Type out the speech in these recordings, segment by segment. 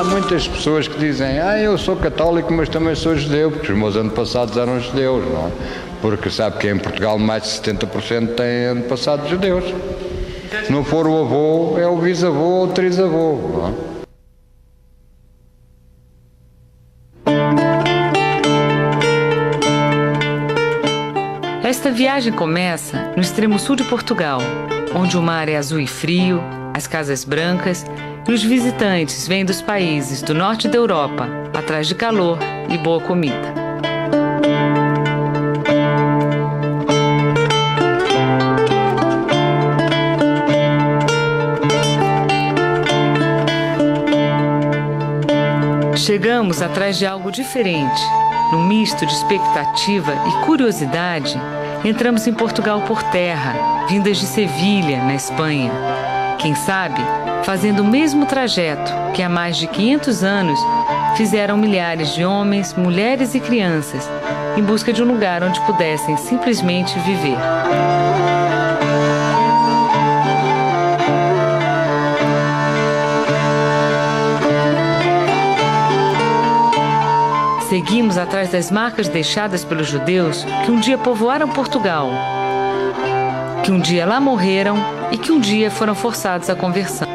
muitas pessoas que dizem eu sou católico, mas também sou judeu, porque os meus antepassados eram judeus, não é? Porque sabe que em Portugal mais de 70% têm antepassados judeus. Se não for o avô, é o bisavô ou o trisavô, não é? Esta viagem começa no extremo sul de Portugal, onde o mar é azul e frio, as casas brancas e os visitantes vêm dos países do norte da Europa, atrás de calor e boa comida. Chegamos atrás de algo diferente. Num misto de expectativa e curiosidade, entramos em Portugal por terra, vindas de Sevilha, na Espanha. Quem sabe, fazendo o mesmo trajeto que há mais de 500 anos fizeram milhares de homens, mulheres e crianças, em busca de um lugar onde pudessem simplesmente viver. Seguimos atrás das marcas deixadas pelos judeus que um dia povoaram Portugal, que um dia lá morreram e que um dia foram forçados à conversão.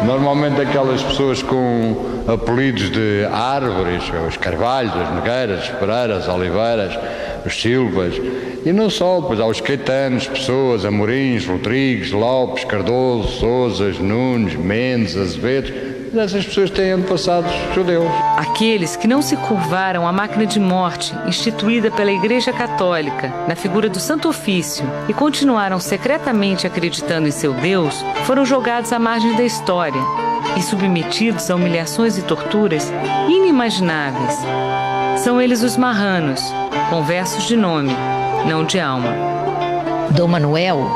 Normalmente aquelas pessoas com apelidos de árvores, os carvalhos, as nogueiras, as pereiras, as oliveiras, os silvas, e não só, pois há os caetanos, Pessoas, Amorins, Rodrigues, Lopes, Cardoso, Sousas, Nunes, Mendes, Azevedos. Essas pessoas têm antepassados judeus. Aqueles que não se curvaram à máquina de morte instituída pela Igreja Católica na figura do Santo Ofício e continuaram secretamente acreditando em seu Deus, foram jogados à margem da história e submetidos a humilhações e torturas inimagináveis. São eles os marranos, com versos de nome, não de alma. Dom Manuel,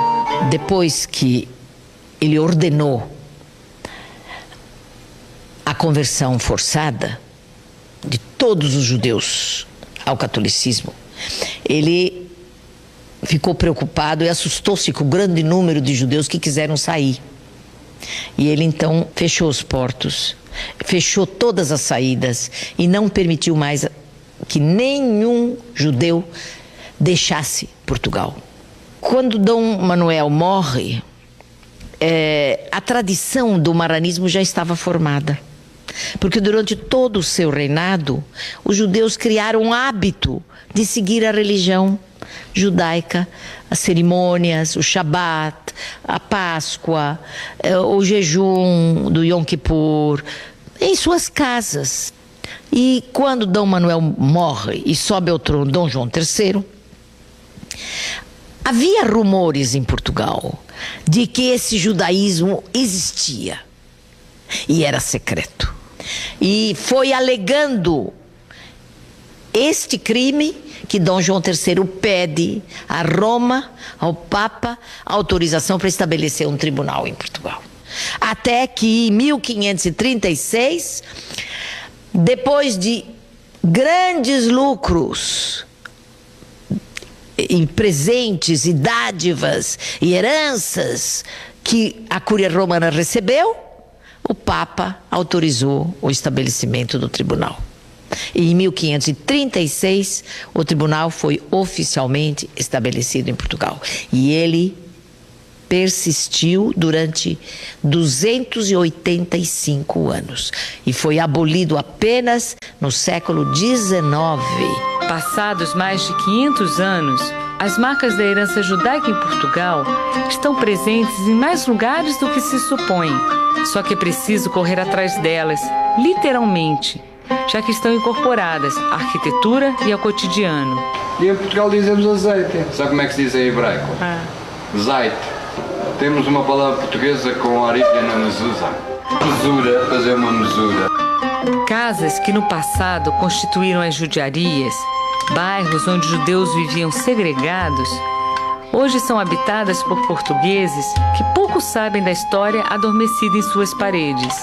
depois que ele ordenou a conversão forçada de todos os judeus ao catolicismo, ele ficou preocupado e assustou-se com o grande número de judeus que quiseram sair. E ele então fechou os portos, fechou todas as saídas e não permitiu mais que nenhum judeu deixasse Portugal. Quando Dom Manuel morre, a tradição do marranismo já estava formada. Porque durante todo o seu reinado, os judeus criaram um hábito de seguir a religião judaica, as cerimônias, o Shabat, a Páscoa, o jejum do Yom Kippur, em suas casas. E quando Dom Manuel morre e sobe ao trono Dom João III, havia rumores em Portugal de que esse judaísmo existia e era secreto. E foi alegando este crime que Dom João III pede a Roma, ao Papa, autorização para estabelecer um tribunal em Portugal. Até que em 1536, depois de grandes lucros em presentes e dádivas e heranças que a Cúria Romana recebeu, o Papa autorizou o estabelecimento do tribunal. E em 1536, o tribunal foi oficialmente estabelecido em Portugal. E ele persistiu durante 285 anos. E foi abolido apenas no século XIX. Passados mais de 500 anos, as marcas da herança judaica em Portugal estão presentes em mais lugares do que se supõe. Só que é preciso correr atrás delas, literalmente, já que estão incorporadas à arquitetura e ao cotidiano. E em Portugal dizemos azeite. Sabe como é que se diz em hebraico? Zait. Temos uma palavra portuguesa com origem na mezuzá. Mesura, fazer uma mesura. Casas que no passado constituíram as judiarias, bairros onde judeus viviam segregados, hoje são habitadas por portugueses que pouco sabem da história adormecida em suas paredes.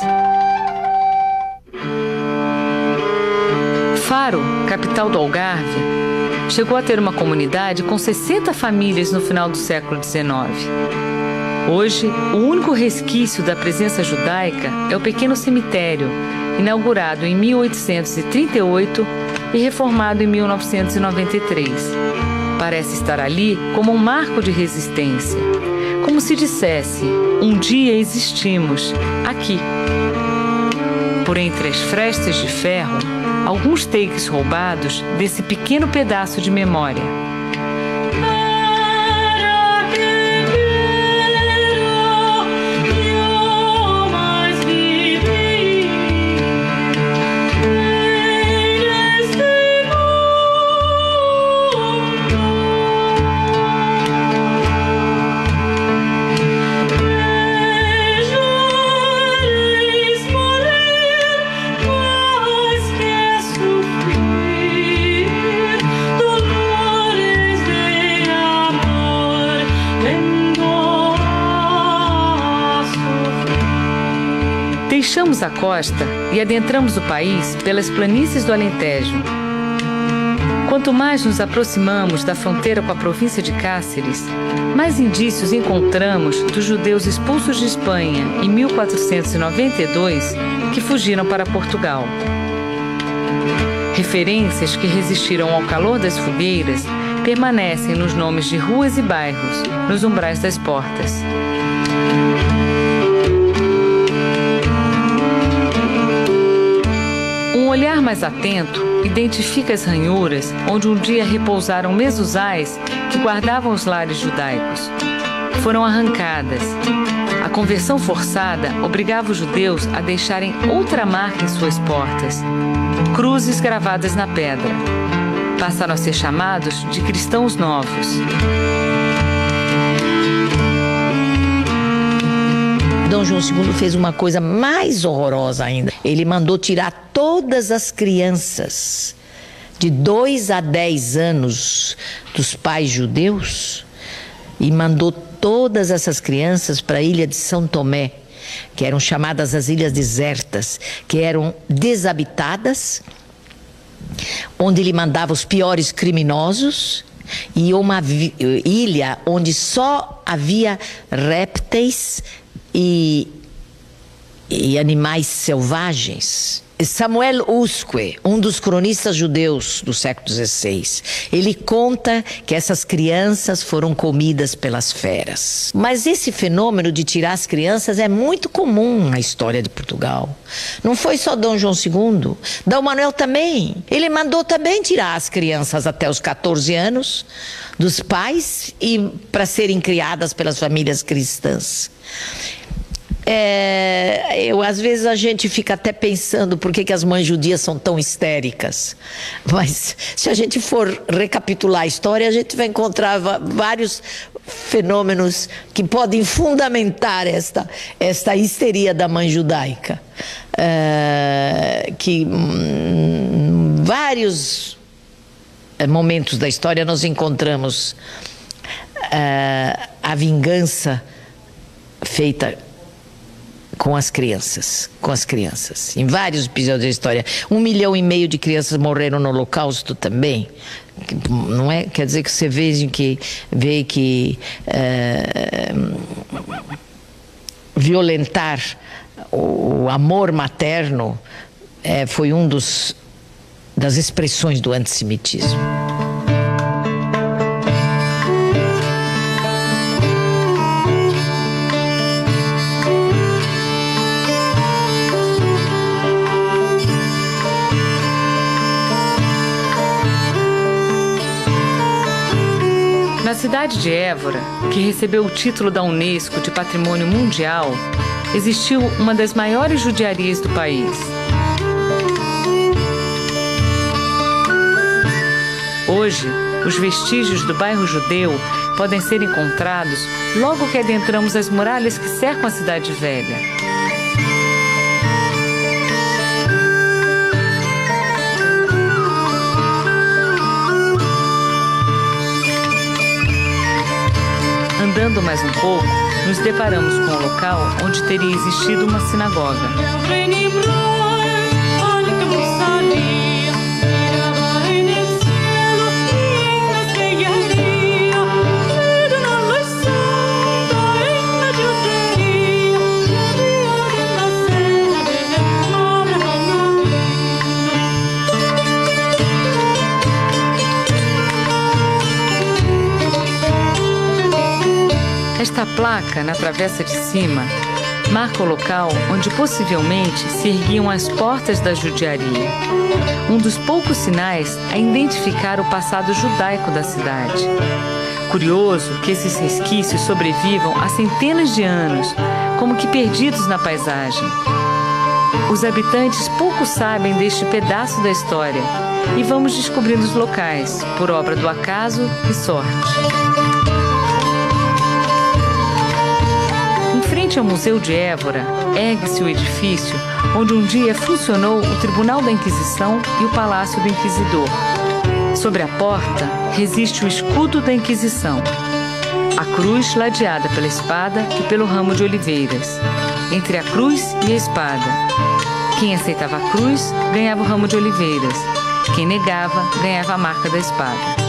Faro, capital do Algarve, chegou a ter uma comunidade com 60 famílias no final do século XIX. Hoje, o único resquício da presença judaica é o pequeno cemitério, inaugurado em 1838 e reformado em 1993. Parece estar ali como um marco de resistência, como se dissesse: um dia existimos, aqui. Por entre as frestas de ferro, alguns takes roubados desse pequeno pedaço de memória. Deixamos a costa e adentramos o país pelas planícies do Alentejo. Quanto mais nos aproximamos da fronteira com a província de Cáceres, mais indícios encontramos dos judeus expulsos de Espanha em 1492 que fugiram para Portugal. Referências que resistiram ao calor das fogueiras permanecem nos nomes de ruas e bairros, nos umbrais das portas. Um olhar mais atento identifica as ranhuras onde um dia repousaram mezuzais que guardavam os lares judaicos. Foram arrancadas. A conversão forçada obrigava os judeus a deixarem outra marca em suas portas: cruzes gravadas na pedra. Passaram a ser chamados de cristãos novos. Dom João II fez uma coisa mais horrorosa ainda. Ele mandou tirar todas as crianças de 2 a 10 anos dos pais judeus e mandou todas essas crianças para a ilha de São Tomé, que eram chamadas as ilhas desertas, que eram desabitadas, onde ele mandava os piores criminosos, e uma ilha onde só havia répteis e animais selvagens. Samuel Usque, um dos cronistas judeus do século XVI, ele conta que essas crianças foram comidas pelas feras. Mas esse fenômeno de tirar as crianças é muito comum na história de Portugal. Não foi só Dom João II, Dom Manuel também. Ele mandou também tirar as crianças até os 14 anos dos pais e para serem criadas pelas famílias cristãs. Às vezes a gente fica até pensando por que as mães judias são tão histéricas, mas se a gente for recapitular a história, a gente vai encontrar vários fenômenos que podem fundamentar esta histeria da mãe judaica, que em vários momentos da história nós encontramos a vingança feita com as crianças. Em vários episódios da história. 1,5 milhão de crianças morreram no Holocausto também. Não é? Quer dizer que você vê que violentar o amor materno foi das expressões do antissemitismo. Na cidade de Évora, que recebeu o título da Unesco de Patrimônio Mundial, existiu uma das maiores judiarias do país. Hoje, os vestígios do bairro judeu podem ser encontrados logo que adentramos as muralhas que cercam a cidade velha. Andando mais um pouco, nos deparamos com um local onde teria existido uma sinagoga. Esta placa, na travessa de cima, marca o local onde possivelmente se erguiam as portas da judiaria. Um dos poucos sinais a identificar o passado judaico da cidade. Curioso que esses resquícios sobrevivam há centenas de anos, como que perdidos na paisagem. Os habitantes pouco sabem deste pedaço da história e vamos descobrindo os locais, por obra do acaso e sorte. Em frente ao Museu de Évora, ergue-se o edifício onde um dia funcionou o Tribunal da Inquisição e o Palácio do Inquisidor. Sobre a porta resiste o escudo da Inquisição, a cruz ladeada pela espada e pelo ramo de oliveiras. Entre a cruz e a espada, quem aceitava a cruz ganhava o ramo de oliveiras, quem negava ganhava a marca da espada.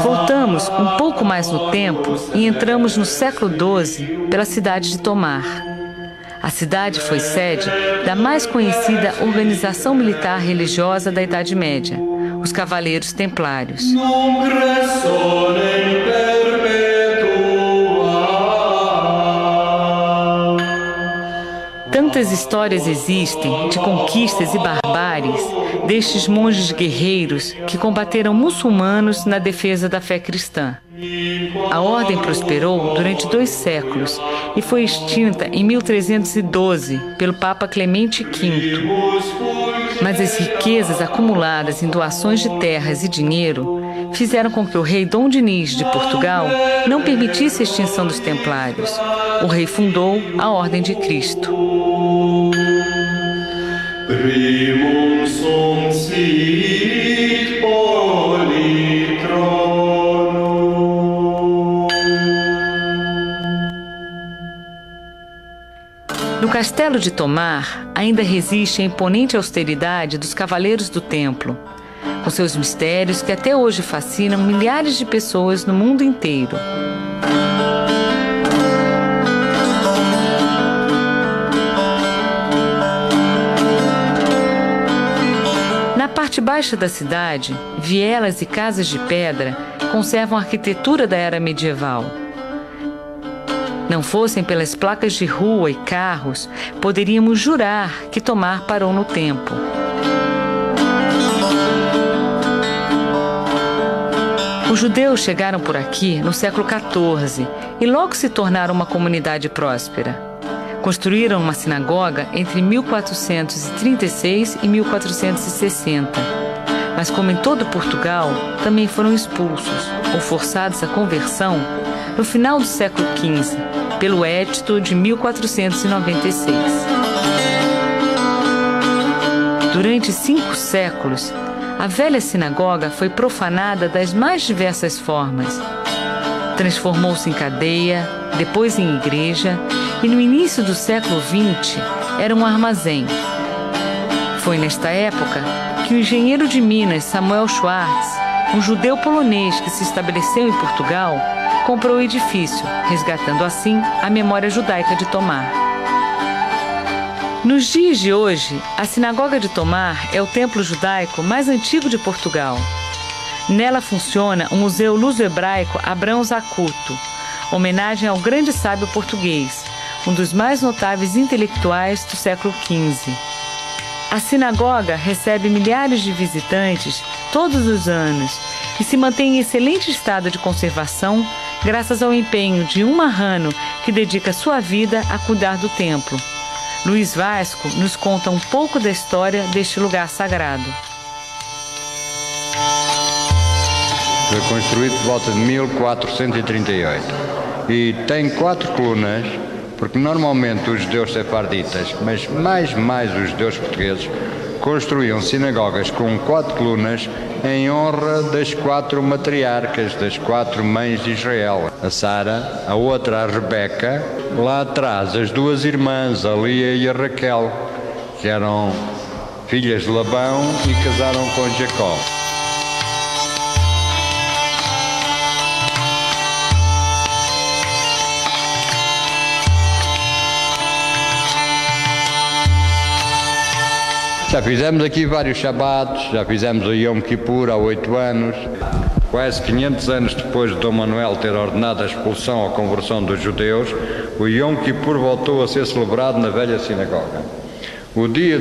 Voltamos um pouco mais no tempo e entramos no século XII pela cidade de Tomar. A cidade foi sede da mais conhecida organização militar religiosa da Idade Média, os Cavaleiros Templários. Tantas histórias existem de conquistas e barbáries destes monges guerreiros que combateram muçulmanos na defesa da fé cristã. A ordem prosperou durante 2 séculos e foi extinta em 1312 pelo Papa Clemente V. Mas as riquezas acumuladas em doações de terras e dinheiro fizeram com que o rei Dom Dinis de Portugal não permitisse a extinção dos templários. O rei fundou a Ordem de Cristo. Primum sum sit politronum. No castelo de Tomar ainda resiste a imponente austeridade dos Cavaleiros do Templo, com seus mistérios que até hoje fascinam milhares de pessoas no mundo inteiro. Na parte baixa da cidade, vielas e casas de pedra conservam a arquitetura da era medieval. Não fossem pelas placas de rua e carros, poderíamos jurar que Tomar parou no tempo. Os judeus chegaram por aqui no século XIV e logo se tornaram uma comunidade próspera. Construíram uma sinagoga entre 1436 e 1460. Mas, como em todo Portugal, também foram expulsos ou forçados à conversão no final do século XV, pelo Edito de 1496. Durante 5 séculos, a velha sinagoga foi profanada das mais diversas formas. Transformou-se em cadeia, depois em igreja e no início do século XX era um armazém. Foi nesta época que o engenheiro de Minas Samuel Schwartz, um judeu polonês que se estabeleceu em Portugal, comprou o edifício, resgatando assim a memória judaica de Tomar. Nos dias de hoje, a Sinagoga de Tomar é o templo judaico mais antigo de Portugal. Nela funciona o Museu Luso-Hebraico Abrão Zacuto, homenagem ao grande sábio português, um dos mais notáveis intelectuais do século XV. A sinagoga recebe milhares de visitantes todos os anos e se mantém em excelente estado de conservação graças ao empenho de um marrano que dedica sua vida a cuidar do templo. Luiz Vasco nos conta um pouco da história deste lugar sagrado. Foi construído por volta de 1438 e tem 4 colunas, porque normalmente os judeus sefarditas, mas mais os judeus portugueses, construíam sinagogas com 4 colunas em honra das 4 matriarcas, das 4 mães de Israel. A Sara, a outra a Rebeca, lá atrás as 2 irmãs, a Lia e a Raquel. que eram filhas de Labão e casaram com Jacó. Já fizemos aqui vários Shabatos, já fizemos o Yom Kippur há 8 anos. Quase 500 anos depois de Dom Manuel ter ordenado a expulsão ou conversão dos judeus, o Yom Kippur voltou a ser celebrado na velha sinagoga. O dia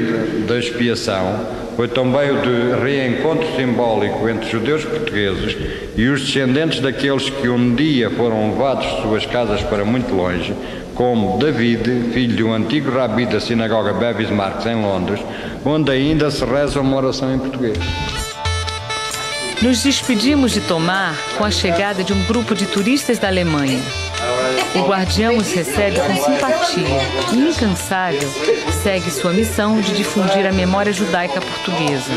da expiação foi também o de reencontro simbólico entre judeus portugueses e os descendentes daqueles que um dia foram levados de suas casas para muito longe, como David, filho de um antigo rabi da sinagoga Bevis Marks em Londres, onde ainda se reza uma oração em português. Nos despedimos de Tomar com a chegada de um grupo de turistas da Alemanha. O guardião os recebe com simpatia e, incansável, segue sua missão de difundir a memória judaica portuguesa.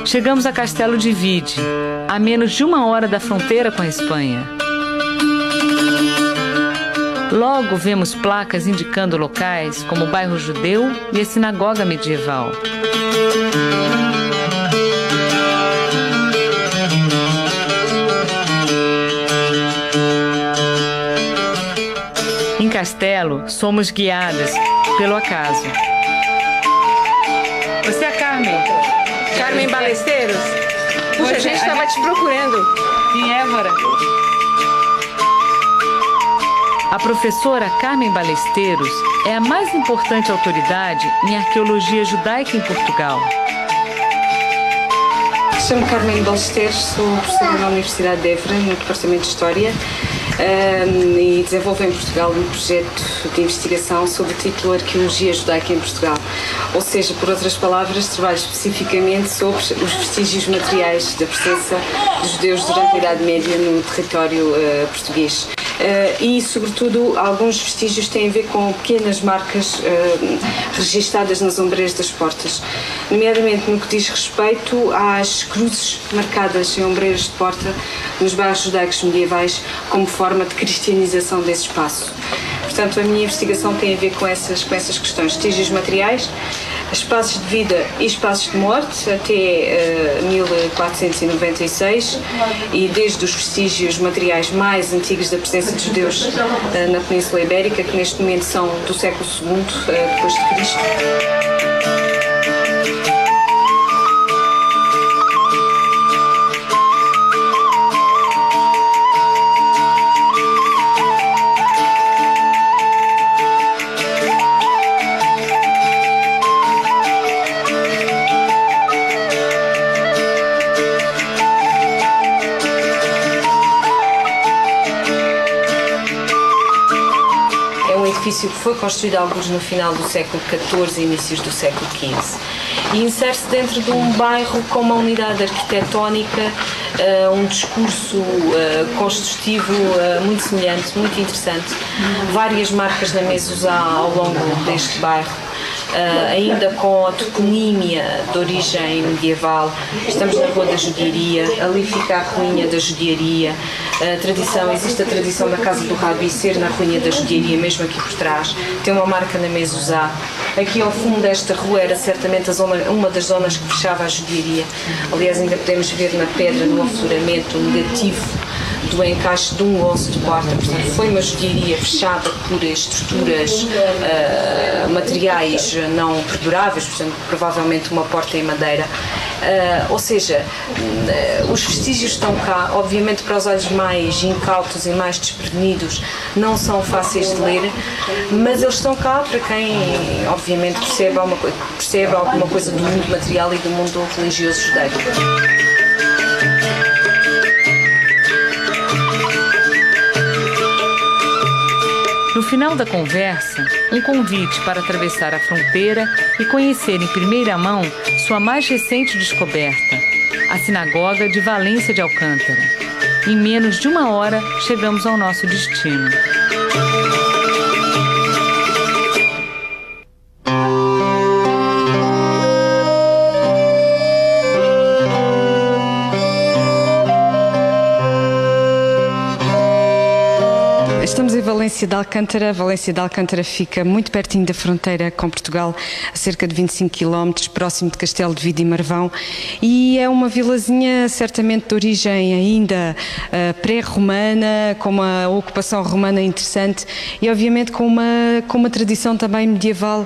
Chegamos a Castelo de Vide, a menos de 1 hora da fronteira com a Espanha. Logo vemos placas indicando locais como o bairro judeu e a sinagoga medieval. Em Castelo, somos guiadas pelo acaso. Você é a Carmen? Carmen Balesteiros? Puxa, a gente estava te procurando. Em Évora. A professora Carmen Balesteiros é a mais importante autoridade em arqueologia judaica em Portugal. Chamo-me Carmen Balesteiros, sou professora na Universidade de Évora, no Departamento de História, e desenvolvo em Portugal um projeto de investigação sob o título Arqueologia Judaica em Portugal. Ou seja, por outras palavras, trabalho especificamente sobre os vestígios materiais da presença dos judeus durante a Idade Média no território português. E, sobretudo, alguns vestígios têm a ver com pequenas marcas registadas nas ombreiras das portas, nomeadamente no que diz respeito às cruzes marcadas em ombreiras de porta nos bairros judaicos medievais como forma de cristianização desse espaço. Portanto, a minha investigação tem a ver com essas questões, vestígios materiais, espaços de vida e espaços de morte até 1496 e desde os vestígios materiais mais antigos da presença de judeus na Península Ibérica, que neste momento são do século II depois de Cristo. Que foi construído alguns no final do século XIV e inícios do século XV e insere-se dentro de um bairro com uma unidade arquitetónica, um discurso construtivo muito semelhante, muito interessante, várias marcas na mezuzá ao longo deste bairro. Ainda com a toponímia de origem medieval. Estamos na Rua da Judiaria, ali fica a ruína da Judiaria. Existe a tradição da Casa do Rabi ser na ruína da Judiaria, mesmo aqui por trás. Tem uma marca na mezuzá. Aqui ao fundo desta rua era certamente uma das zonas que fechava a Judiaria. Aliás, ainda podemos ver na pedra, no afloramento, o negativo do encaixe de um osso de porta. Portanto, foi uma joalharia fechada por estruturas, materiais não perduráveis, portanto, provavelmente uma porta em madeira. Ou seja, os vestígios estão cá, obviamente para os olhos mais incautos e mais desprevenidos não são fáceis de ler, mas eles estão cá para quem obviamente percebe alguma coisa do mundo material e do mundo religioso judaico. No final da conversa, um convite para atravessar a fronteira e conhecer em primeira mão sua mais recente descoberta, a Sinagoga de Valência de Alcântara. Em menos de uma hora, chegamos ao nosso destino. Estamos em Valência de Alcântara. Valência de Alcântara fica muito pertinho da fronteira com Portugal, a cerca de 25 km, próximo de Castelo de Vide e Marvão, e é uma vilazinha certamente de origem ainda pré-romana, com uma ocupação romana interessante e obviamente com uma tradição também medieval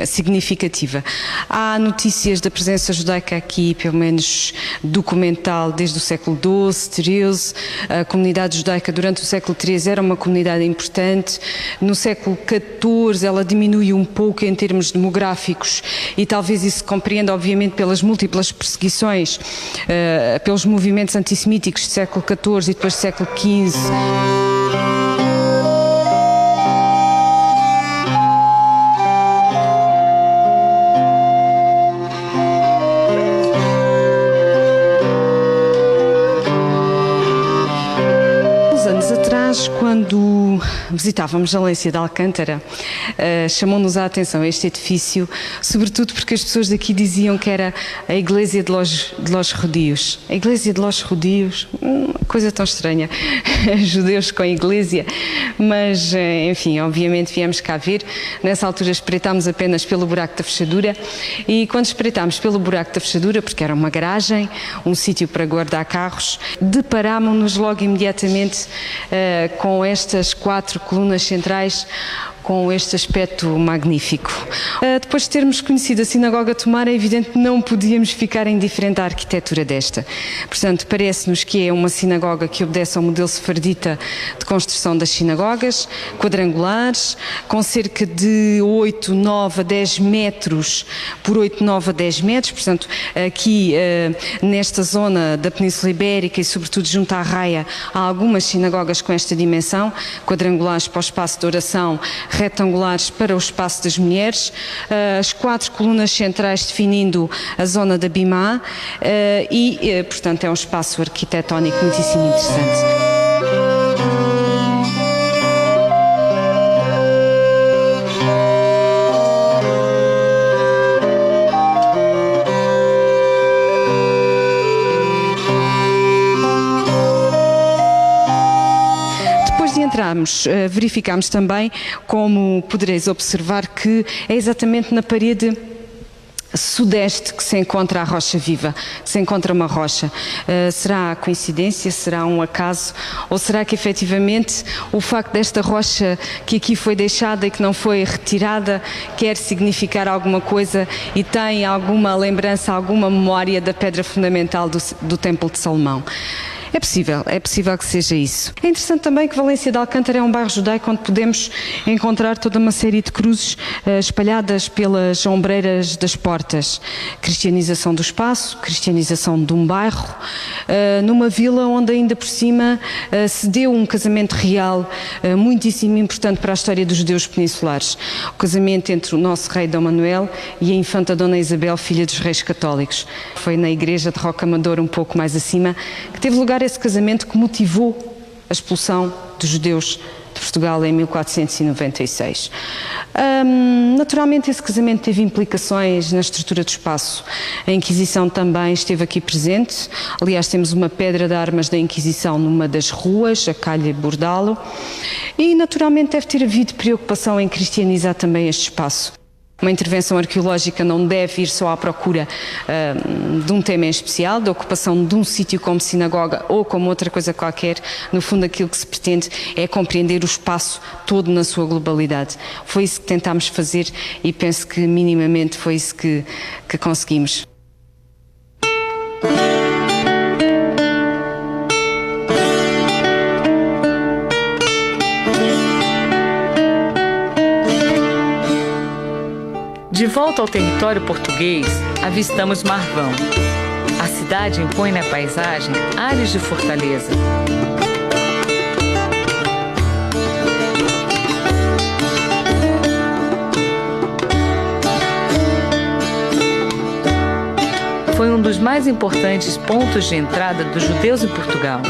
significativa. Há notícias da presença judaica aqui, pelo menos documental, desde o século XII, XIII. A comunidade judaica durante o século XIII era uma comunidade importante. No século XIV ela diminui um pouco em termos demográficos e talvez isso se compreenda obviamente pelas múltiplas perseguições, pelos movimentos antissemíticos do século XIV e depois do século XV. Quando visitávamos Valência de Alcântara, chamou-nos a atenção este edifício, sobretudo porque as pessoas daqui diziam que era a Iglesia de los Judíos. A Iglesia de los Judíos, coisa tão estranha, judeus com a Iglesia, mas enfim, obviamente viemos cá ver. Nessa altura espreitámos apenas pelo buraco da fechadura e quando espreitámos pelo buraco da fechadura, porque era uma garagem, um sítio para guardar carros, deparámos-nos logo imediatamente com estas 4 colunas centrais, com este aspecto magnífico. Depois de termos conhecido a Sinagoga Tomar, é evidente que não podíamos ficar indiferente à arquitetura desta. Portanto, parece-nos que é uma sinagoga que obedece ao modelo sefardita de construção das sinagogas, quadrangulares, com cerca de 8, 9 a 10 metros por 8, 9 a 10 metros. Portanto, aqui nesta zona da Península Ibérica e sobretudo junto à Raia, há algumas sinagogas com esta dimensão, quadrangulares para o espaço de oração, retangulares para o espaço das mulheres, as 4 colunas centrais definindo a zona da Bimá e, portanto, é um espaço arquitetónico muitíssimo interessante. Verificámos também, como podereis observar, que é exatamente na parede sudeste que se encontra a rocha viva, que se encontra uma rocha. Será coincidência? Será um acaso? Ou será que efetivamente o facto desta rocha que aqui foi deixada e que não foi retirada quer significar alguma coisa e tem alguma lembrança, alguma memória da pedra fundamental do Templo de Salomão? É possível que seja isso. É interessante também que Valência de Alcântara é um bairro judaico onde podemos encontrar toda uma série de cruzes espalhadas pelas ombreiras das portas. Cristianização do espaço, cristianização de um bairro, numa vila onde ainda por cima se deu um casamento real muitíssimo importante para a história dos judeus peninsulares. O casamento entre o nosso rei Dom Manuel e a infanta Dona Isabel, filha dos reis católicos. Foi na igreja de Rocamador, um pouco mais acima, que teve lugar esse casamento que motivou a expulsão dos judeus de Portugal em 1496. Naturalmente esse casamento teve implicações na estrutura do espaço. A Inquisição também esteve aqui presente. Aliás, temos uma pedra de armas da Inquisição numa das ruas, a Calha Bordalo. E naturalmente deve ter havido preocupação em cristianizar também este espaço. Uma intervenção arqueológica não deve ir só à procura de um tema em especial, da ocupação de um sítio como sinagoga ou como outra coisa qualquer. No fundo, aquilo que se pretende é compreender o espaço todo na sua globalidade. Foi isso que tentámos fazer e penso que minimamente foi isso que conseguimos. De volta ao território português, avistamos Marvão. A cidade impõe na paisagem ares de fortaleza. Foi um dos mais importantes pontos de entrada dos judeus em Portugal.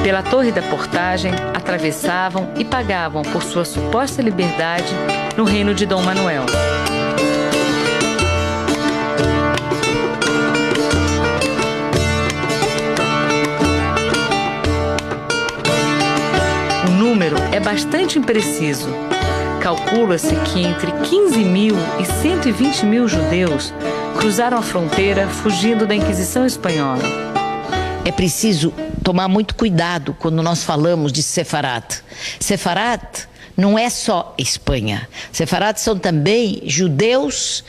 Pela Torre da Portagem, atravessavam e pagavam por sua suposta liberdade no reino de Dom Manuel. O número é bastante impreciso. Calcula-se que entre 15 mil e 120 mil judeus cruzaram a fronteira fugindo da Inquisição Espanhola. É preciso tomar muito cuidado quando nós falamos de Sefarat. Sefarat não é só Espanha. Sefarat são também judeus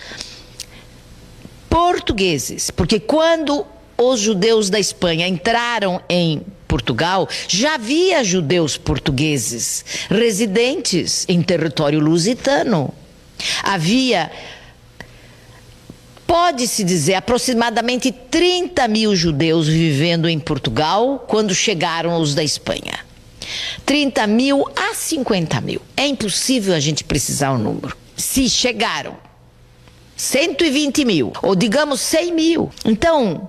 portugueses, porque quando os judeus da Espanha entraram em Portugal, já havia judeus portugueses residentes em território lusitano. Havia, pode-se dizer, aproximadamente 30 mil judeus vivendo em Portugal quando chegaram os da Espanha. 30 mil a 50 mil. É impossível a gente precisar o número. Se chegaram 120 mil, ou digamos 100 mil, então,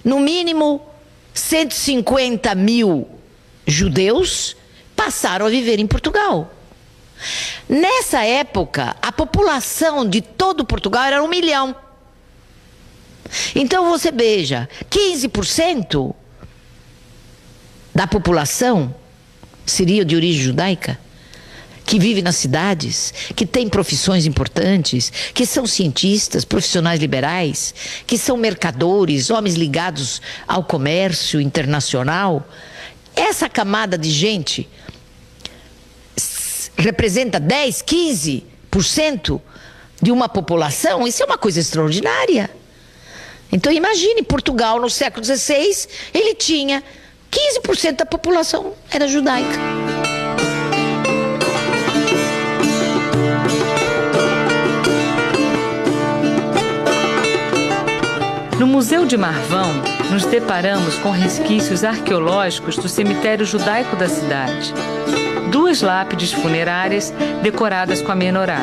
no mínimo 150 mil judeus passaram a viver em Portugal. Nessa época, a população de todo Portugal era 1 milhão. Então você veja, 15% da população seria de origem judaica, que vive nas cidades, que tem profissões importantes, que são cientistas, profissionais liberais, que são mercadores, homens ligados ao comércio internacional. Essa camada de gente representa 10, 15% de uma população. Isso é uma coisa extraordinária. Então imagine, Portugal no século XVI, ele tinha 15% da população era judaica. No Museu de Marvão, nos deparamos com resquícios arqueológicos do cemitério judaico da cidade. 2 lápides funerárias decoradas com a menorá.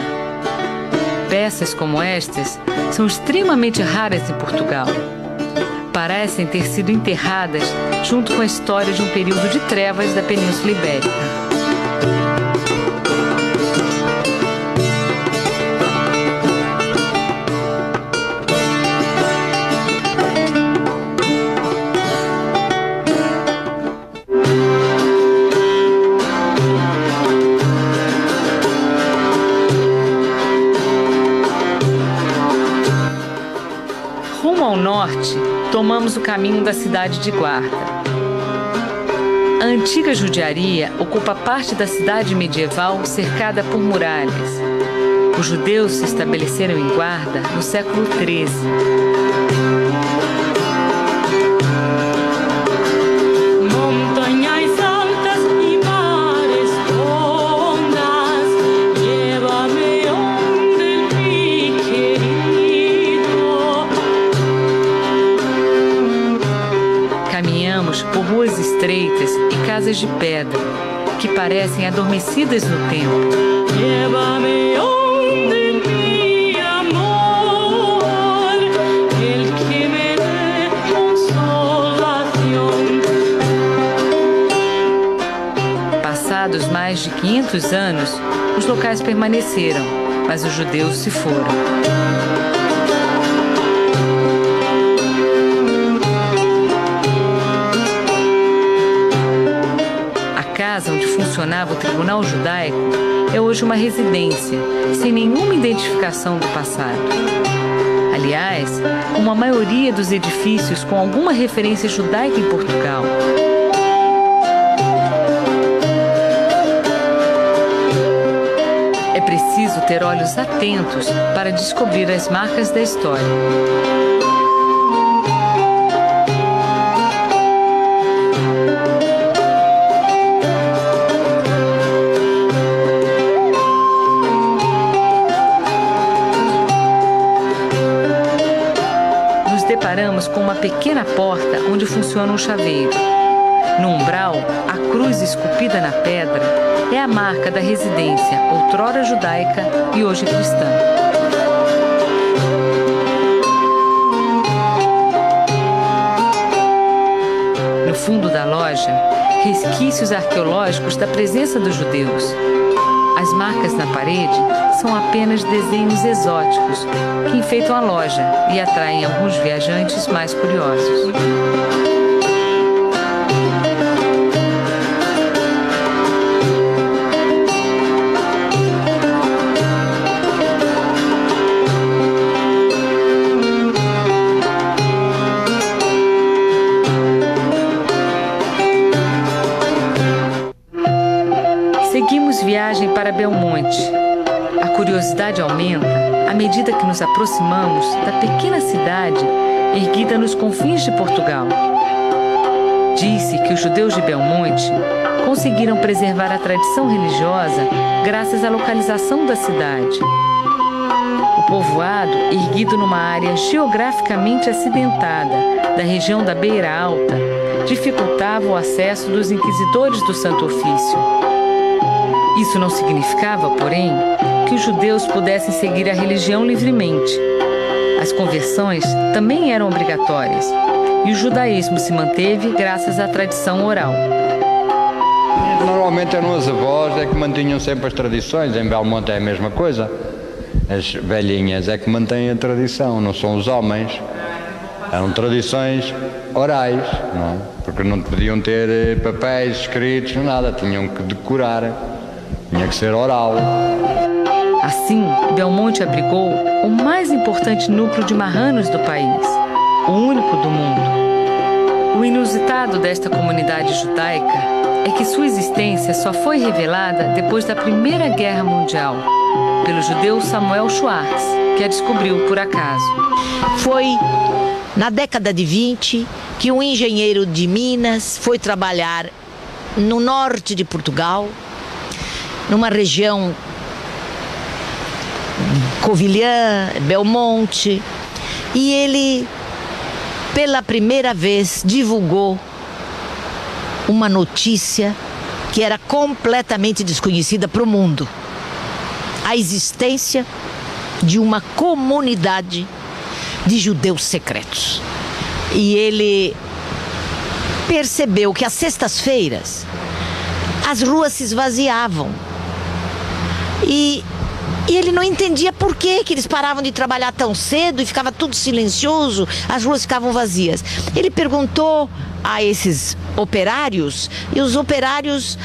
Peças como estas são extremamente raras em Portugal. Parecem ter sido enterradas junto com a história de um período de trevas da Península Ibérica. Tomamos o caminho da cidade de Guarda. A antiga judiaria ocupa parte da cidade medieval cercada por muralhas. Os judeus se estabeleceram em Guarda no século XIII. Por ruas estreitas e casas de pedra que parecem adormecidas no tempo. Llévame onde mi amor, el que me dé consolación. Passados mais de 500 anos, os locais permaneceram, mas os judeus se foram. Onde funcionava o Tribunal Judaico é hoje uma residência, sem nenhuma identificação do passado. Aliás, como a maioria dos edifícios com alguma referência judaica em Portugal. É preciso ter olhos atentos para descobrir as marcas da história. Deparamos com uma pequena porta onde funciona um chaveiro. No umbral, a cruz esculpida na pedra é a marca da residência, outrora judaica e hoje cristã. No fundo da loja, resquícios arqueológicos da presença dos judeus. As marcas na parede são apenas desenhos exóticos que enfeitam a loja e atraem alguns viajantes mais curiosos. Seguimos viagem para Belmonte. A curiosidade aumenta à medida que nos aproximamos da pequena cidade erguida nos confins de Portugal. Diz-se que os judeus de Belmonte conseguiram preservar a tradição religiosa graças à localização da cidade. O povoado, erguido numa área geograficamente acidentada da região da Beira Alta, dificultava o acesso dos inquisidores do Santo Ofício. Isso não significava, porém, que os judeus pudessem seguir a religião livremente. As conversões também eram obrigatórias e o judaísmo se manteve graças à tradição oral. Normalmente eram as avós que mantinham sempre as tradições. Em Belmonte é a mesma coisa. As velhinhas é que mantêm a tradição, não são os homens. Eram tradições orais, não é? Porque não podiam ter papéis escritos, nada, tinham que decorar. Tinha que ser oral. Assim, Belmonte abrigou o mais importante núcleo de marranos do país, o único do mundo. O inusitado desta comunidade judaica é que sua existência só foi revelada depois da Primeira Guerra Mundial, pelo judeu Samuel Schwartz, que a descobriu por acaso. Foi na década de 20 que um engenheiro de Minas foi trabalhar no norte de Portugal, numa região Covilhã, Belmonte, e ele, pela primeira vez, divulgou uma notícia que era completamente desconhecida para o mundo: a existência de uma comunidade de judeus secretos. E ele percebeu que às sextas-feiras as ruas se esvaziavam. E ele não entendia por que eles paravam de trabalhar tão cedo e ficava tudo silencioso, as ruas ficavam vazias. Ele perguntou a esses operários e os operários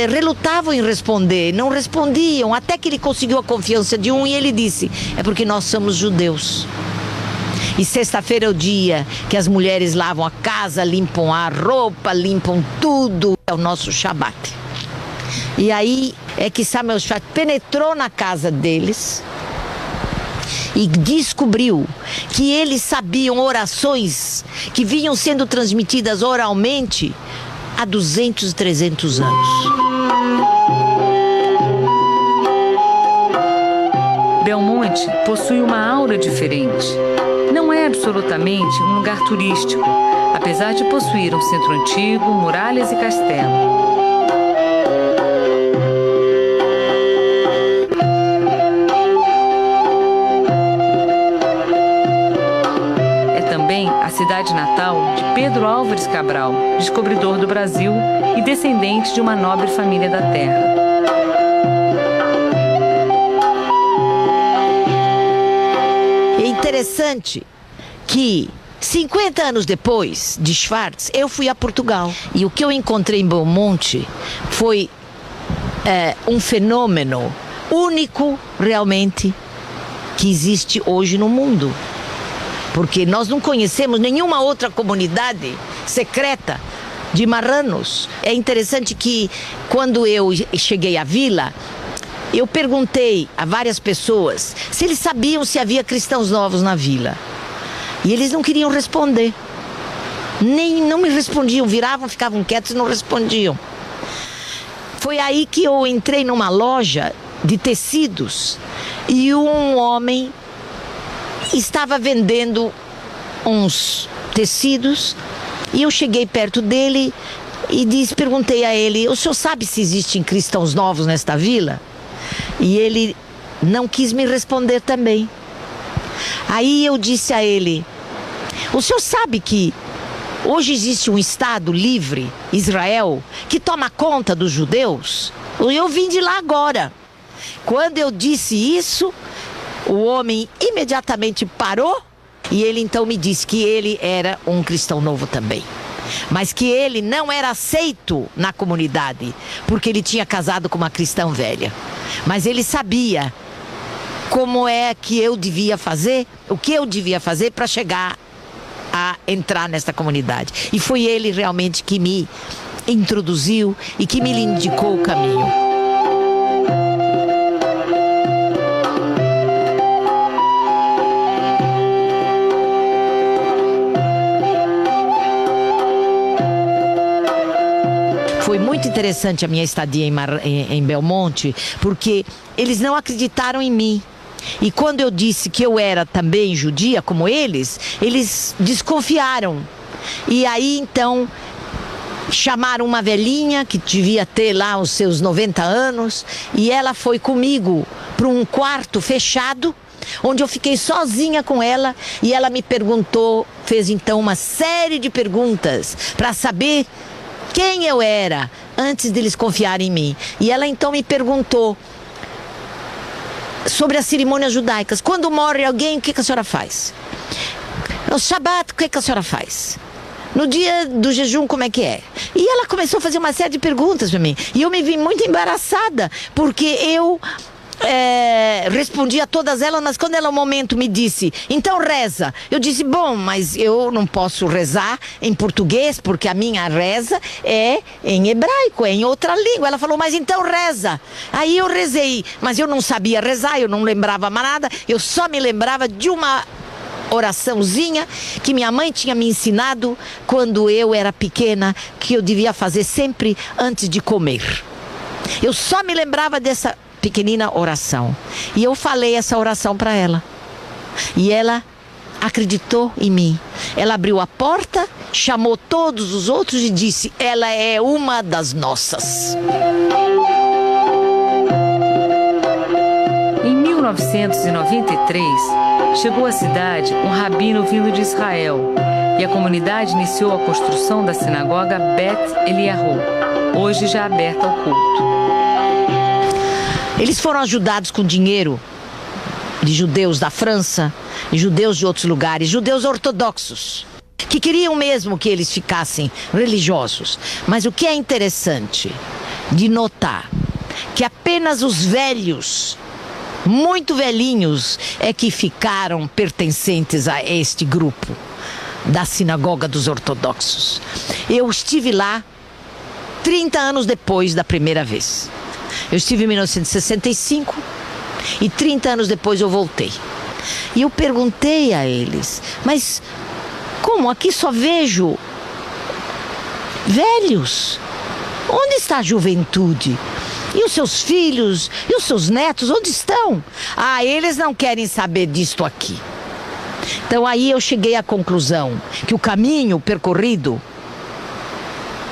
relutavam em responder, não respondiam, até que ele conseguiu a confiança de um e ele disse: é porque nós somos judeus. E sexta-feira é o dia que as mulheres lavam a casa, limpam a roupa, limpam tudo, é o nosso Shabat. E aí é que Samuel Schwartz penetrou na casa deles e descobriu que eles sabiam orações que vinham sendo transmitidas oralmente há 200, 300 anos. Belmonte possui uma aura diferente. Não é absolutamente um lugar turístico, apesar de possuir um centro antigo, muralhas e castelo. Cidade natal de Pedro Álvares Cabral, descobridor do Brasil e descendente de uma nobre família da terra. É interessante que 50 anos depois de Schwartz, eu fui a Portugal. E o que eu encontrei em Belmonte foi um fenômeno único realmente que existe hoje no mundo. Porque nós não conhecemos nenhuma outra comunidade secreta de marranos. É interessante que quando eu cheguei à vila, eu perguntei a várias pessoas se eles sabiam se havia cristãos novos na vila. E eles não queriam responder. Não me respondiam, viravam, ficavam quietos e não respondiam. Foi aí que eu entrei numa loja de tecidos e um homem estava vendendo uns tecidos e eu cheguei perto dele e perguntei a ele: o senhor sabe se existem cristãos novos nesta vila? E ele não quis me responder também. Aí eu disse a ele: o senhor sabe que hoje existe um Estado livre, Israel, que toma conta dos judeus? Eu vim de lá agora. Quando eu disse isso, o homem imediatamente parou e ele então me disse que ele era um cristão novo também. Mas que ele não era aceito na comunidade, porque ele tinha casado com uma cristã velha. Mas ele sabia como é que eu devia fazer, o que eu devia fazer para chegar a entrar nessa comunidade. E foi ele realmente que me introduziu e que me indicou o caminho. Foi muito interessante a minha estadia em Belmonte, porque eles não acreditaram em mim. E quando eu disse que eu era também judia, como eles desconfiaram. E aí, então, chamaram uma velhinha, que devia ter lá os seus 90 anos, e ela foi comigo para um quarto fechado, onde eu fiquei sozinha com ela, e ela me perguntou, fez então uma série de perguntas para saber quem eu era, antes deles confiarem em mim. E ela então me perguntou sobre as cerimônias judaicas. Quando morre alguém, o que a senhora faz? No Shabat, o que a senhora faz? No dia do jejum, como é que é? E ela começou a fazer uma série de perguntas para mim. E eu me vi muito embaraçada, porque eu respondi a todas elas, mas quando ela um momento me disse: então reza, eu disse: bom, mas eu não posso rezar em português, porque a minha reza é em hebraico, é em outra língua. Ela falou: mas então reza. Aí eu rezei, mas eu não sabia rezar, eu não lembrava mais nada, eu só me lembrava de uma oraçãozinha que minha mãe tinha me ensinado quando eu era pequena, que eu devia fazer sempre antes de comer. Eu só me lembrava dessa pequenina oração. E eu falei essa oração para ela. E ela acreditou em mim. Ela abriu a porta, chamou todos os outros e disse: ela é uma das nossas. Em 1993, chegou à cidade um rabino vindo de Israel e a comunidade iniciou a construção da sinagoga Bet Eliyahu, hoje já aberta ao culto. Eles foram ajudados com dinheiro de judeus da França e judeus de outros lugares, judeus ortodoxos, que queriam mesmo que eles ficassem religiosos. Mas o que é interessante de notar, que apenas os velhos, muito velhinhos, é que ficaram pertencentes a este grupo da sinagoga dos ortodoxos. Eu estive lá 30 anos depois da primeira vez. Eu estive em 1965 e 30 anos depois eu voltei. E eu perguntei a eles: mas como aqui só vejo velhos? Onde está a juventude? E os seus filhos? E os seus netos? Onde estão? Ah, eles não querem saber disto aqui. Então aí eu cheguei à conclusão que o caminho percorrido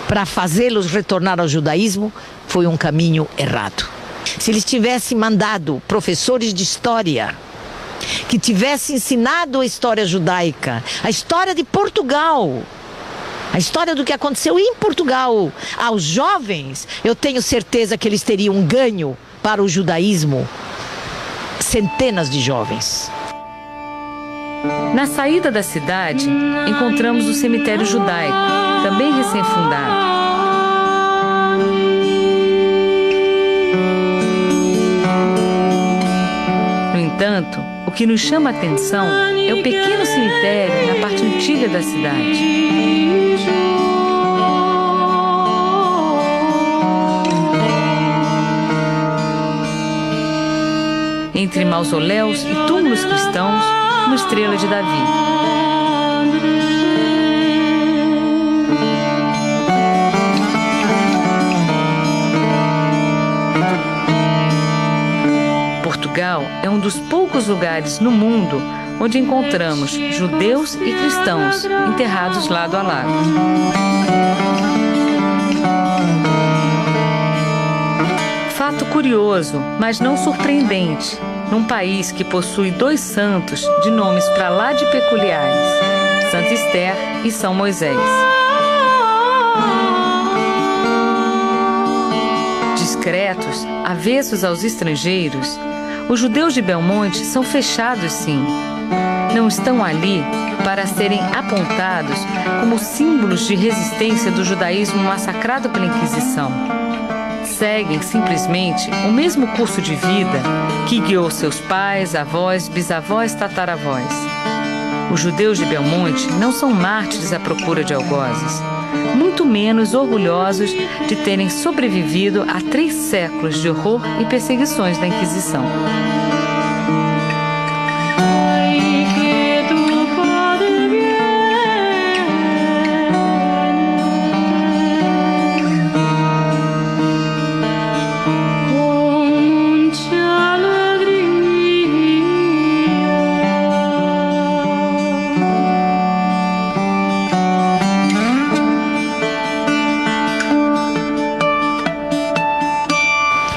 para fazê-los retornar ao judaísmo foi um caminho errado. Se eles tivessem mandado professores de história que tivessem ensinado a história judaica, a história de Portugal, a história do que aconteceu em Portugal aos jovens, eu tenho certeza que eles teriam ganho para o judaísmo centenas de jovens. Na saída da cidade, encontramos o cemitério judaico, também recém-fundado. O que nos chama a atenção é o pequeno cemitério na parte antiga da cidade. Entre mausoléus e túmulos cristãos, uma estrela de Davi. Portugal é um dos poucos lugares no mundo onde encontramos judeus e cristãos enterrados lado a lado. Fato curioso, mas não surpreendente, num país que possui 2 santos de nomes para lá de peculiares, Santa Esther e São Moisés. Discretos, avessos aos estrangeiros, os judeus de Belmonte são fechados, sim. Não estão ali para serem apontados como símbolos de resistência do judaísmo massacrado pela Inquisição. Seguem simplesmente o mesmo curso de vida que guiou seus pais, avós, bisavós, tataravós. Os judeus de Belmonte não são mártires à procura de algozes, muito menos orgulhosos de terem sobrevivido a 3 séculos de horror e perseguições da Inquisição.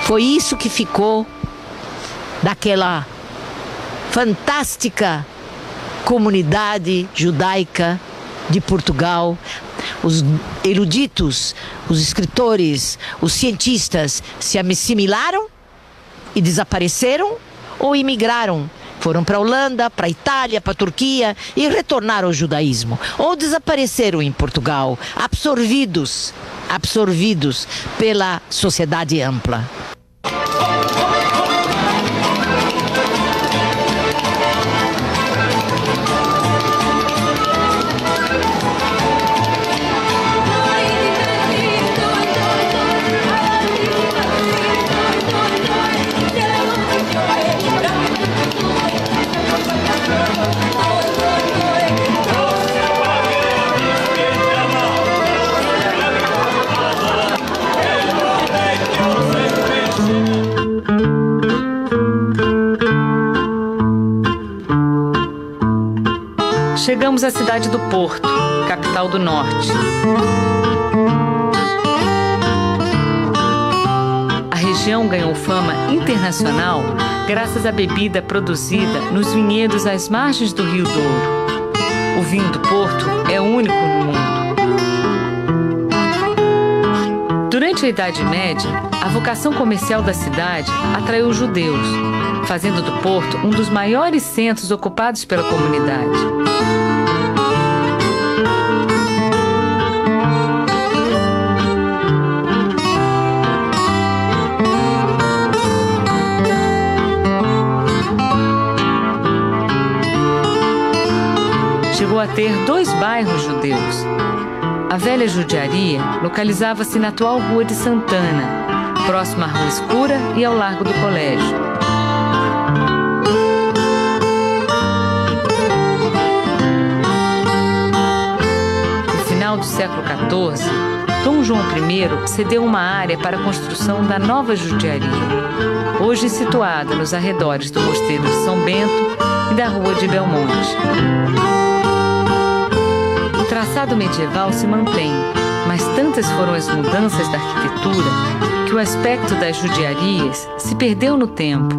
Foi isso que ficou daquela fantástica comunidade judaica de Portugal. Os eruditos, os escritores, os cientistas se assimilaram e desapareceram ou imigraram. Foram para a Holanda, para a Itália, para a Turquia e retornaram ao judaísmo. Ou desapareceram em Portugal, absorvidos pela sociedade ampla. Chegamos à cidade do Porto, capital do Norte. A região ganhou fama internacional graças à bebida produzida nos vinhedos às margens do Rio Douro. O vinho do Porto é único no mundo. Durante a Idade Média, a vocação comercial da cidade atraiu os judeus, fazendo do Porto um dos maiores centros ocupados pela comunidade. Chegou a ter 2 bairros judeus. A velha judiaria localizava-se na atual Rua de Santana, próxima à Rua Escura e ao Largo do Colégio. No final do século XIV, Dom João I cedeu uma área para a construção da nova judiaria, hoje situada nos arredores do Mosteiro de São Bento e da Rua de Belmonte. O traçado medieval se mantém, mas tantas foram as mudanças da arquitetura que o aspecto das judiarias se perdeu no tempo.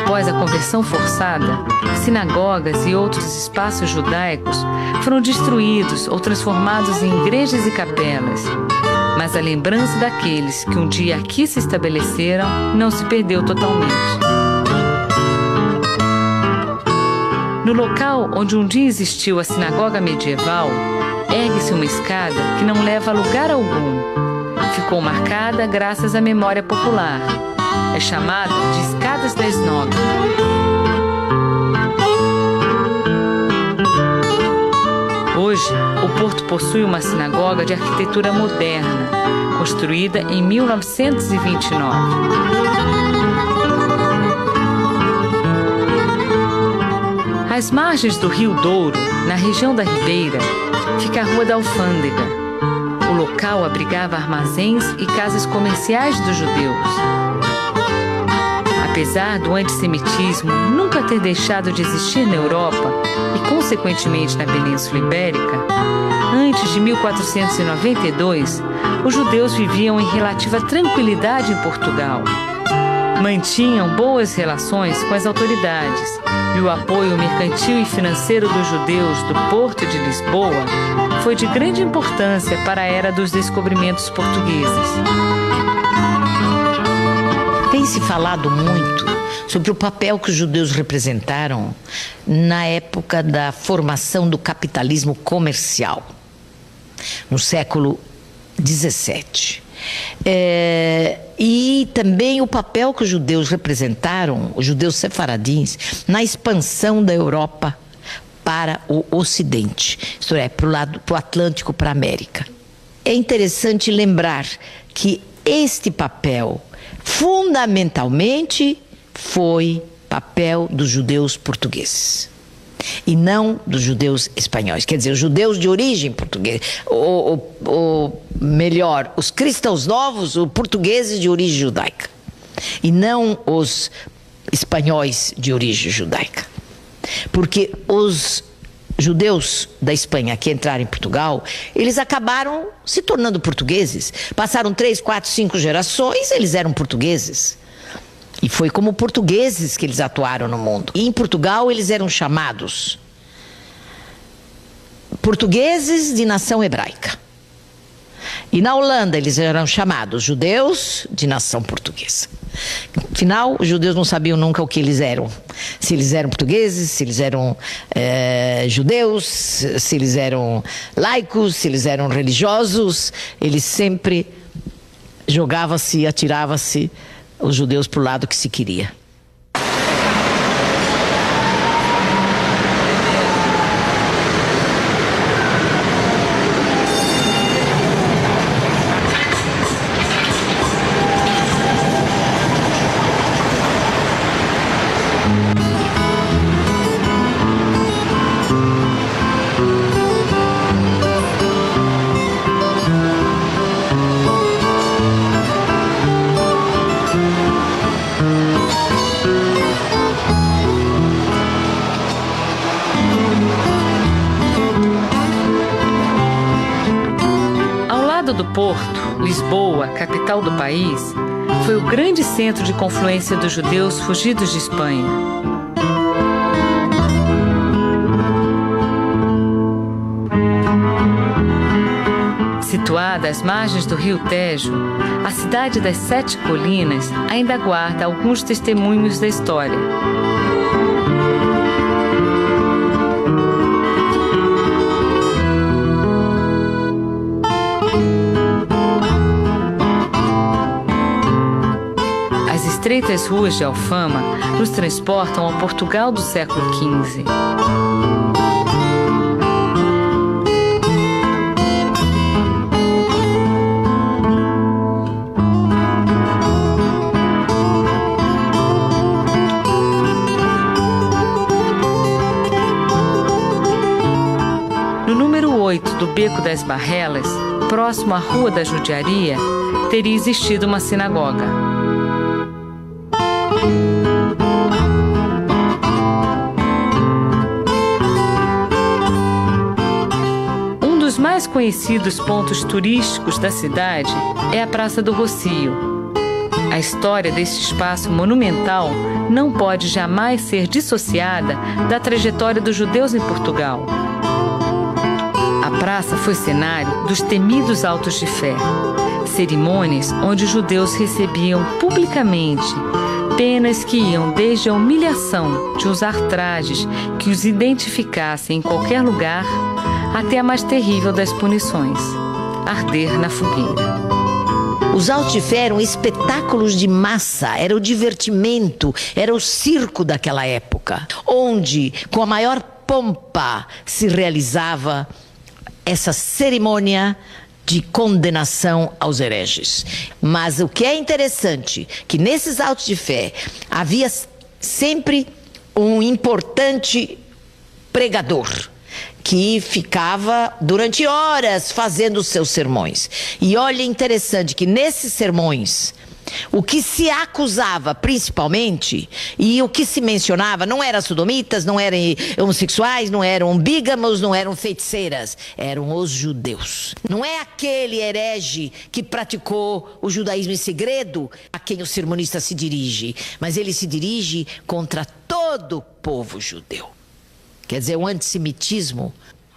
Após a conversão forçada, sinagogas e outros espaços judaicos foram destruídos ou transformados em igrejas e capelas. Mas a lembrança daqueles que um dia aqui se estabeleceram não se perdeu totalmente. No local onde um dia existiu a sinagoga medieval, ergue-se uma escada que não leva a lugar algum. Ficou marcada graças à memória popular É chamada de Escadas da Esnoga. Hoje, o porto possui uma sinagoga de arquitetura moderna, construída em 1929. Às margens do Rio Douro, na região da Ribeira, fica a Rua da Alfândega. O local abrigava armazéns e casas comerciais dos judeus. Apesar do antissemitismo nunca ter deixado de existir na Europa e, consequentemente, na Península Ibérica, antes de 1492, os judeus viviam em relativa tranquilidade em Portugal. Mantinham boas relações com as autoridades e o apoio mercantil e financeiro dos judeus do Porto de Lisboa foi de grande importância para a era dos descobrimentos portugueses. Tem se falado muito sobre o papel que os judeus representaram na época da formação do capitalismo comercial, no século XVII. E também o papel que os judeus representaram, os judeus sefaradins, na expansão da Europa para o Ocidente, isto é, para o Atlântico, para a América. É interessante lembrar que este papel, fundamentalmente, foi papel dos judeus portugueses e não dos judeus espanhóis. Quer dizer, os judeus de origem portuguesa, ou melhor, os cristãos novos, os portugueses de origem judaica, e não os espanhóis de origem judaica. Porque os judeus da Espanha que entraram em Portugal, eles acabaram se tornando portugueses. Passaram 3, 4, 5 gerações, eles eram portugueses. E foi como portugueses que eles atuaram no mundo. E em Portugal eles eram chamados portugueses de nação hebraica. E na Holanda eles eram chamados judeus de nação portuguesa. Afinal, os judeus não sabiam nunca o que eles eram. Se eles eram portugueses, se eles eram judeus, se eles eram laicos, se eles eram religiosos. Eles sempre jogavam-se, atiravam-se os judeus para o lado que se queria. Do Porto, Lisboa, capital do país, foi o grande centro de confluência dos judeus fugidos de Espanha. Situada às margens do rio Tejo, a cidade das Sete Colinas ainda guarda alguns testemunhos da história. Estreitas ruas de Alfama nos transportam ao Portugal do século XV. No número 8 do Beco das Barrelas, próximo à Rua da Judiaria, teria existido uma sinagoga. Um dos mais conhecidos pontos turísticos da cidade é a Praça do Rocio. A história deste espaço monumental não pode jamais ser dissociada da trajetória dos judeus em Portugal. A praça foi cenário dos temidos autos de fé, cerimônias onde os judeus recebiam publicamente penas que iam desde a humilhação de usar trajes que os identificassem em qualquer lugar até a mais terrível das punições, arder na fogueira. Os autos de fé eram espetáculos de massa, era o divertimento, era o circo daquela época, onde, com a maior pompa, se realizava essa cerimônia de condenação aos hereges. Mas o que é interessante, que nesses autos de fé havia sempre um importante pregador, que ficava durante horas fazendo os seus sermões. E olha, interessante que nesses sermões, o que se acusava principalmente, e o que se mencionava, não eram sodomitas, não eram homossexuais, não eram bígamos, não eram feiticeiras, eram os judeus. Não é aquele herege que praticou o judaísmo em segredo a quem o sermonista se dirige, mas ele se dirige contra todo o povo judeu. Quer dizer, um antissemitismo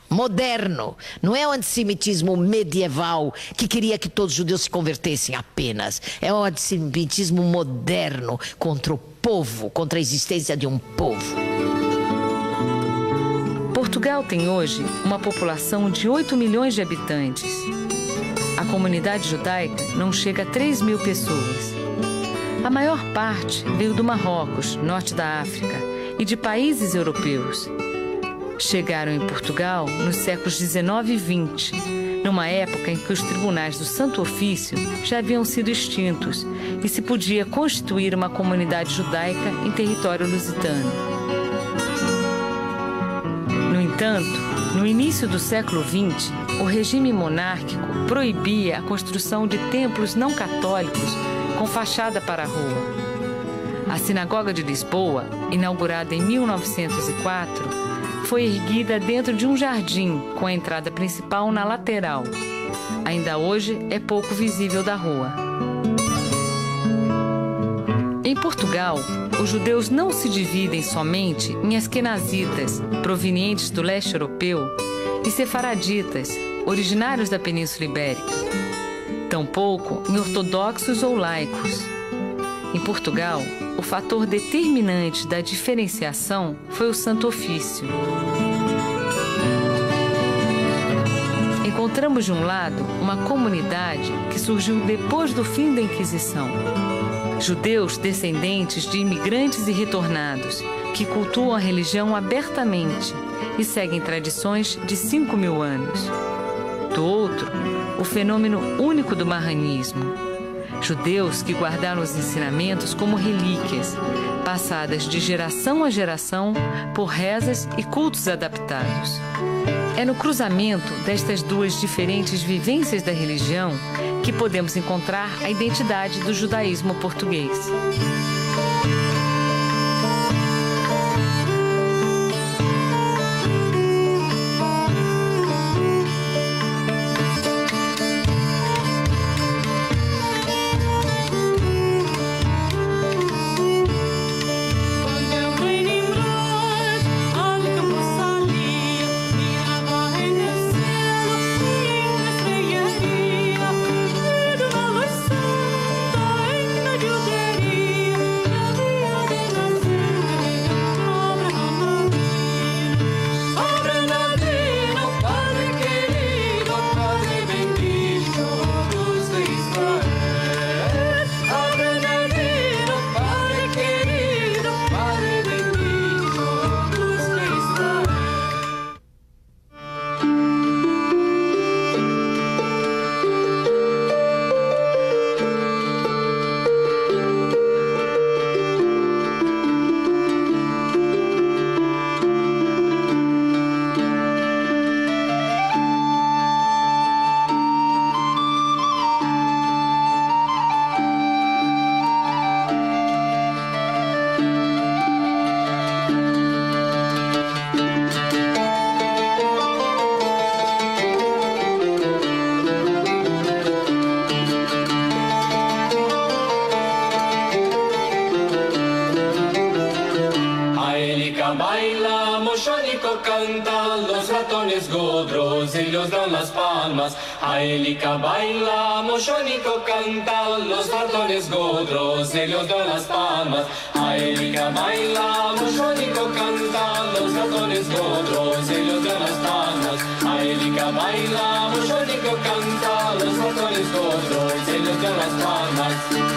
moderno, não é o antissemitismo medieval que queria que todos os judeus se convertessem apenas. É um antissemitismo moderno contra o povo, contra a existência de um povo. Portugal tem hoje uma população de 8 milhões de habitantes. A comunidade judaica não chega a 3 mil pessoas. A maior parte veio do Marrocos, norte da África, e de países europeus. Chegaram em Portugal nos séculos 19 e 20, numa época em que os tribunais do Santo Ofício já haviam sido extintos e se podia constituir uma comunidade judaica em território lusitano. No entanto, no início do século XX, o regime monárquico proibia a construção de templos não católicos com fachada para a rua. A Sinagoga de Lisboa, inaugurada em 1904, foi erguida dentro de um jardim, com a entrada principal na lateral. Ainda hoje é pouco visível da rua. Em Portugal, os judeus não se dividem somente em asquenazitas, provenientes do leste europeu, e sefaraditas, originários da Península Ibérica. Tampouco em ortodoxos ou laicos. Em Portugal, o fator determinante da diferenciação foi o Santo Ofício. Encontramos de um lado uma comunidade que surgiu depois do fim da Inquisição. Judeus descendentes de imigrantes e retornados, que cultuam a religião abertamente e seguem tradições de 5.000 anos. Do outro, o fenômeno único do marranismo. Judeus que guardaram os ensinamentos como relíquias, passadas de geração a geração por rezas e cultos adaptados. É no cruzamento destas duas diferentes vivências da religião que podemos encontrar a identidade do judaísmo português. Baila, mochónico canta, los ratones godros, ellos dan las palmas. Aelica baila, mochónico canta, los ratones godros, ellos dan las palmas. Aelica baila, mochónico canta, los ratones godros, ellos dan las palmas. Aelica baila, mochónico canta, los ratones godros, ellos dan las palmas.